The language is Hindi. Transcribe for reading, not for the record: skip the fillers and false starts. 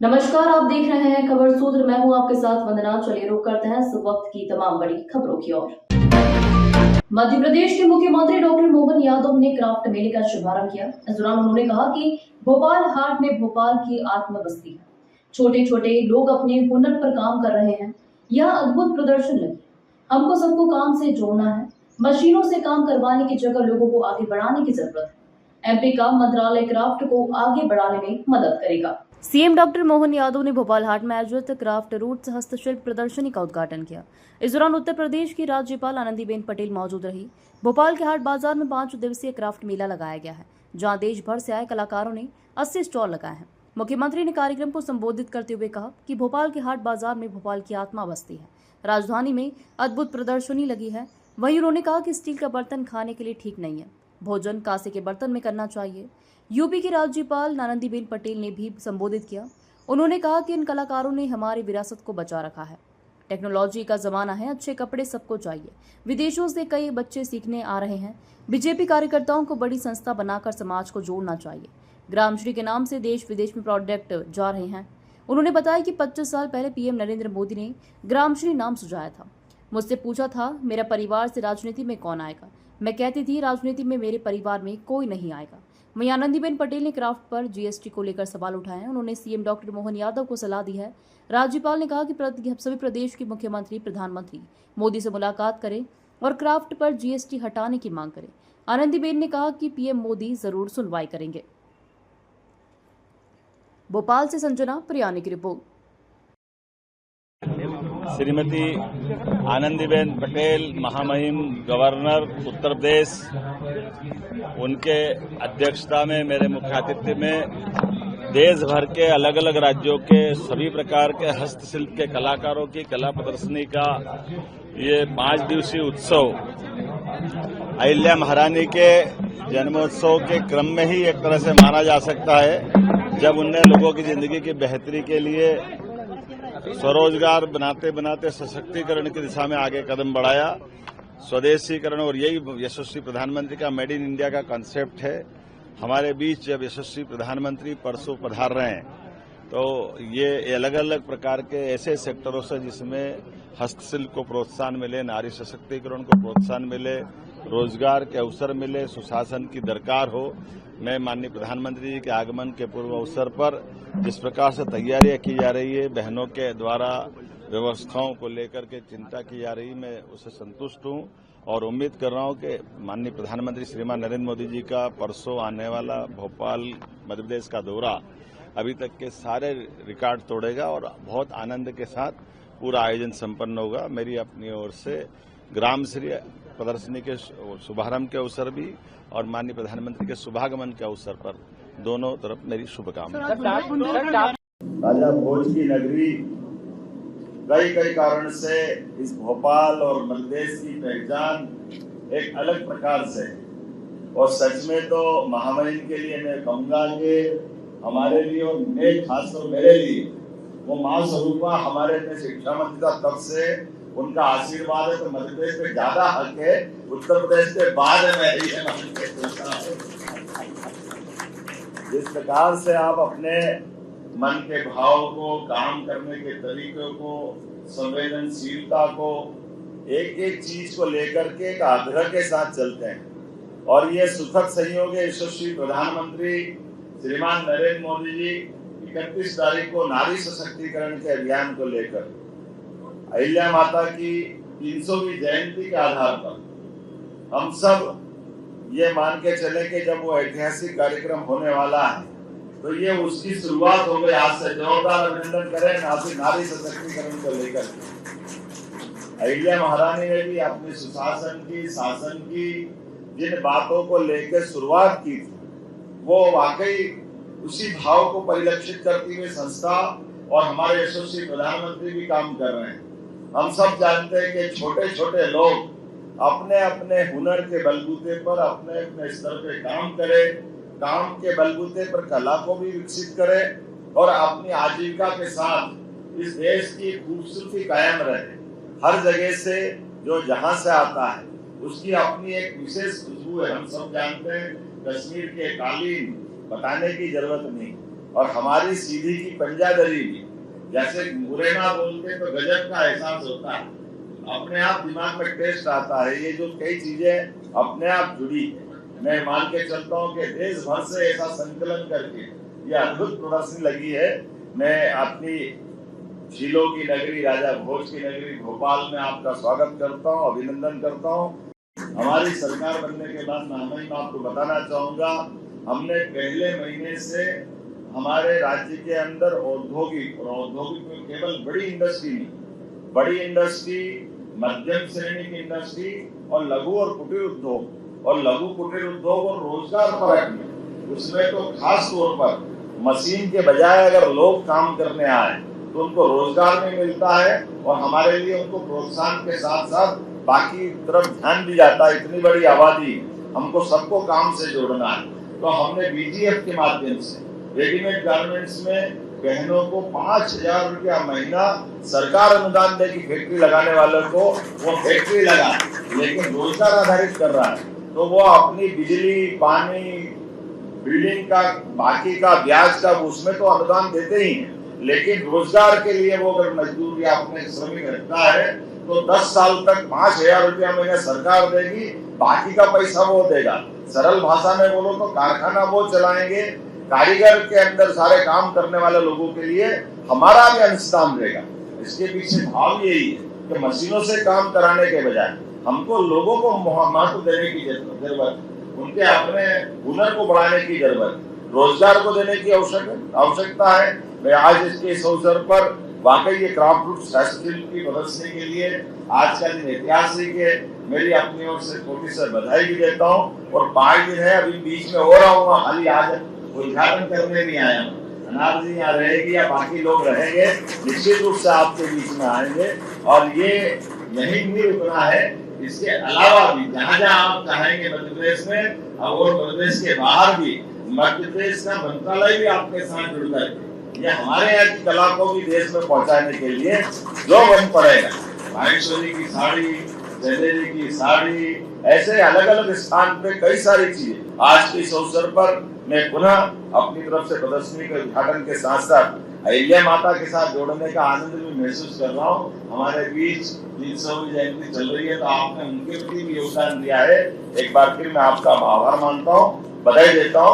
नमस्कार, आप देख रहे हैं खबर सूत्र। मैं हूं आपके साथ वंदना। चलिए रुक करते हैं इस वक्त की तमाम बड़ी खबरों की ओर। मध्य प्रदेश के मुख्यमंत्री डॉक्टर मोहन यादव ने क्राफ्ट मेले का शुभारंभ किया। इस दौरान उन्होंने कहा कि भोपाल हाट में भोपाल की आत्मा बसती है। छोटे छोटे लोग अपने हुनर पर काम कर रहे हैं। यह अद्भुत प्रदर्शन लगी। हमको सबको काम से जोड़ना है। मशीनों से काम करवाने की जगह लोगों को आगे बढ़ाने की जरूरत है। एमपी का मंत्रालय क्राफ्ट को आगे बढ़ाने में मदद करेगा। सीएम डॉक्टर मोहन यादव ने भोपाल हाट में आयोजित क्राफ्ट रूट्स हस्तशिल्प प्रदर्शनी का उद्घाटन किया। इस दौरान उत्तर प्रदेश की राज्यपाल आनंदीबेन पटेल मौजूद रही। भोपाल के हाट बाजार में 5 दिवसीय क्राफ्ट मेला लगाया गया है, जहां देश भर से आए कलाकारों ने 80 स्टॉल लगाए हैं। मुख्यमंत्री ने कार्यक्रम को संबोधित करते हुए कहा कि भोपाल के हाट बाजार में भोपाल की आत्मा बसती है। राजधानी में अद्भुत प्रदर्शनी लगी है। वहीं उन्होंने कहा कि स्टील का बर्तन खाने के लिए ठीक नहीं है, भोजन कांसे के बर्तन में करना चाहिए। यूपी की राज्यपाल आनंदीबेन पटेल ने भी संबोधित किया। उन्होंने कहा कि इन कलाकारों ने हमारी विरासत को बचा रखा है। टेक्नोलॉजी का जमाना है, अच्छे कपड़े सबको चाहिए। विदेशों से कई बच्चे सीखने आ रहे हैं। बीजेपी कार्यकर्ताओं को बड़ी संस्था बनाकर समाज को जोड़ना चाहिए। ग्रामश्री के नाम से देश विदेश में प्रोडक्ट जा रहे हैं। उन्होंने बताया कि 25 साल पहले पीएम नरेंद्र मोदी ने ग्रामश्री नाम सुझाया था। मुझसे पूछा था, मेरा परिवार से राजनीति में कौन आएगा? मैं कहती थी, राजनीति में मेरे परिवार में कोई नहीं आएगा। वहीं आनंदीबेन पटेल ने क्राफ्ट पर जीएसटी को लेकर सवाल उठाए हैं। उन्होंने सीएम डॉक्टर मोहन यादव को सलाह दी है। राज्यपाल ने कहा कि सभी प्रदेश के मुख्यमंत्री प्रधानमंत्री मोदी से मुलाकात करें और क्राफ्ट पर जीएसटी हटाने की मांग करें। आनंदीबेन ने कहा कि पीएम मोदी जरूर सुनवाई करेंगे। भोपाल से संजना प्रियानी की रिपोर्ट। श्रीमती आनंदीबेन पटेल, महामहिम गवर्नर उत्तर प्रदेश, उनके अध्यक्षता में मेरे मुख्य आतिथ्य में देश भर के अलग अलग राज्यों के सभी प्रकार के हस्तशिल्प के कलाकारों की कला प्रदर्शनी का ये 5 दिवसीय उत्सव अहिल्या महारानी के जन्मोत्सव के क्रम में ही एक तरह से माना जा सकता है, जब उनने लोगों की जिंदगी की बेहतरी के लिए स्वरोजगार बनाते बनाते सशक्तिकरण की दिशा में आगे कदम बढ़ाया। स्वदेशीकरण, और यही यशस्वी प्रधानमंत्री का मेड इन इंडिया का कॉन्सेप्ट है। हमारे बीच जब यशस्वी प्रधानमंत्री परसों पधार रहे हैं, तो ये अलग अलग प्रकार के ऐसे सेक्टरों से जिसमें हस्तशिल्प को प्रोत्साहन मिले, नारी सशक्तिकरण को प्रोत्साहन मिले, रोजगार के अवसर मिले, सुशासन की दरकार हो। मैं माननीय प्रधानमंत्री जी के आगमन के पूर्व अवसर पर जिस प्रकार से तैयारियां की जा रही है, बहनों के द्वारा व्यवस्थाओं को लेकर के चिंता की जा रही, मैं उससे संतुष्ट हूं और उम्मीद कर रहा हूं कि माननीय प्रधानमंत्री श्रीमान नरेंद्र मोदी जी का परसों आने वाला भोपाल मध्य प्रदेश का दौरा अभी तक के सारे रिकॉर्ड तोड़ेगा और बहुत आनंद के साथ पूरा आयोजन संपन्न होगा। मेरी अपनी ओर से ग्रामश्री प्रदर्शनी के शुभारंभ के अवसर भी और माननीय प्रधानमंत्री के शुभागमन के अवसर पर दोनों तरफ मेरी शुभकामनाएं। राजा भोज की नगरी कई कारण से इस भोपाल और मध्य प्रदेश की पहचान एक अलग प्रकार से है। और सच में तो महामहिम के लिए मैं कहूँगा कि हमारे लिए और मैं खासकर मेरे लिए वो माँ स्वरूपा हमारे में शिक्षा मंत्री का तब से उनका आशीर्वाद है, तो मध्य प्रदेश पे ज्यादा हक है, उत्तर प्रदेश के बाद में ही है। जिस प्रकार से आप अपने मन के भाव को, काम करने के तरीकों को, संवेदनशीलता को, एक एक चीज को लेकर के एक आग्रह के साथ चलते हैं, और ये सुखद संयोग है यशस्वी प्रधानमंत्री श्रीमान नरेंद्र मोदी जी 31 तारीख को नारी सशक्तिकरण के अभियान को लेकर अहिल्या माता की 300वीं जयंती के आधार पर हम सब ये मान के चले कि जब वो ऐतिहासिक कार्यक्रम होने वाला है, तो ये उसकी शुरुआत हो गई। आज से जोरदार अभिनंदन करें नारी सशक्तिकरण को लेकर। अहिल्या महारानी ने भी अपने सुशासन की, शासन की जिन बातों को लेकर शुरुआत की थी, वो वाकई उसी भाव को परिलक्षित करती हुई संस्था और हमारे यशस्वी प्रधानमंत्री भी काम कर रहे हैं। हम सब जानते हैं कि छोटे छोटे लोग अपने अपने हुनर के बलबूते पर अपने अपने स्तर पे काम करें, काम के बलबूते पर कला को भी विकसित करें और अपनी आजीविका के साथ इस देश की खूबसूरती कायम रहे। हर जगह से जो जहां से आता है उसकी अपनी एक विशेष खुशबू है। हम सब जानते हैं, कश्मीर के कालीन बताने की जरूरत नहीं, और हमारी सीधी की पंजादरी भी, जैसे मुरैना बोलते तो गजब का एहसास होता है, अपने आप दिमाग में टेस्ट आता है। ये जो कई चीजें अपने आप जुड़ी है, मैं मान के चलता हूँ कि देश भर से ऐसा संकलन करके ये अद्भुत प्रदर्शनी लगी है। मैं अपनी झीलों की नगरी, राजा भोज की नगरी भोपाल में आपका स्वागत करता हूँ, अभिनंदन करता हूँ। हमारी सरकार बनने के बाद मैं आपको बताना चाहूंगा, हमने पहले महीने से हमारे राज्य के अंदर औद्योगिक में केवल बड़ी इंडस्ट्री नहीं, बड़ी इंडस्ट्री, मध्यम श्रेणी की इंडस्ट्री और लघु और कुटीर उद्योग और रोजगार पर रखने, उसमें तो खास तौर पर मशीन के बजाय अगर लोग काम करने आए तो उनको रोजगार भी मिलता है और हमारे लिए उनको प्रोत्साहन के साथ साथ बाकी तरफ ध्यान भी जाता है। इतनी बड़ी आबादी, हमको सबको काम से जोड़ना है, तो हमने बीजीएफ के माध्यम से रेडीमेड गारमेंट्स में बहनों को 5,000 रुपया महीना सरकार अनुदान देगी। फैक्ट्री लगाने वालों को वो फैक्ट्री लगा, लेकिन रोजगार आधारित कर रहा है, तो वो अपनी बिजली, पानी, बिल्डिंग का बाकी का ब्याज का उसमें तो अनुदान देते ही हैं, लेकिन रोजगार के लिए वो अगर मजदूर या अपने श्रमिक रखता है तो 10 साल तक 5,000 रुपया महीने सरकार देगी, बाकी का पैसा वो देगा। सरल भाषा में बोलो तो कारखाना वो चलाएंगे, कारीगर के अंदर सारे काम करने वाले लोगों के लिए हमारा भी अंशदान रहेगा। इसके पीछे भाव यही है कि मशीनों से काम कराने के बजाय हमको लोगों को महत्व देने की जरूरत, उनके अपने हुनर को बढ़ाने की जरूरत, रोजगार को देने की आवश्यकता है। मैं आज इसके इस अवसर पर वाकई ये क्राफ्ट शिल्प की प्रदर्शनी के लिए आज का दिन ऐतिहासिक है। मेरी अपनी ओर से छोटी सी बधाई भी देता हूँ। और 5 दिन है, अभी बीच में हो रहा हूँ, खाली आज उद्घाटन करने नहीं आया हूँ। अनार जी यहाँ रहेगी या बाकी लोग रहेंगे, निश्चित रूप से आपके बीच में आएंगे। और ये यही नहीं रुकना है, इसके अलावा भी जहाँ जहाँ आप चाहेंगे मध्य प्रदेश में और मध्य प्रदेश के बाहर भी, मध्य प्रदेश का मंत्रालय भी आपके साथ जुड़ करके ये हमारे यहाँ की कला को भी देश में पहुंचाने के लिए जो बन पड़ेगा, माहेश्वरी की साड़ी, चंदेरी की साड़ी, ऐसे अलग अलग स्थान पे कई सारी चीजें आज के इस अवसर पर मैं पुनः अपनी तरफ से प्रदर्शनी के उद्घाटन के साथ साथ अहिल्या माता के साथ जोड़ने का आनंद भी महसूस कर रहा हूँ। हमारे बीच 300वीं जयंती चल रही है, तो आपने उनके प्रति भी योगदान दिया है। एक बार फिर मैं आपका आभार मानता हूँ, बधाई देता हूँ।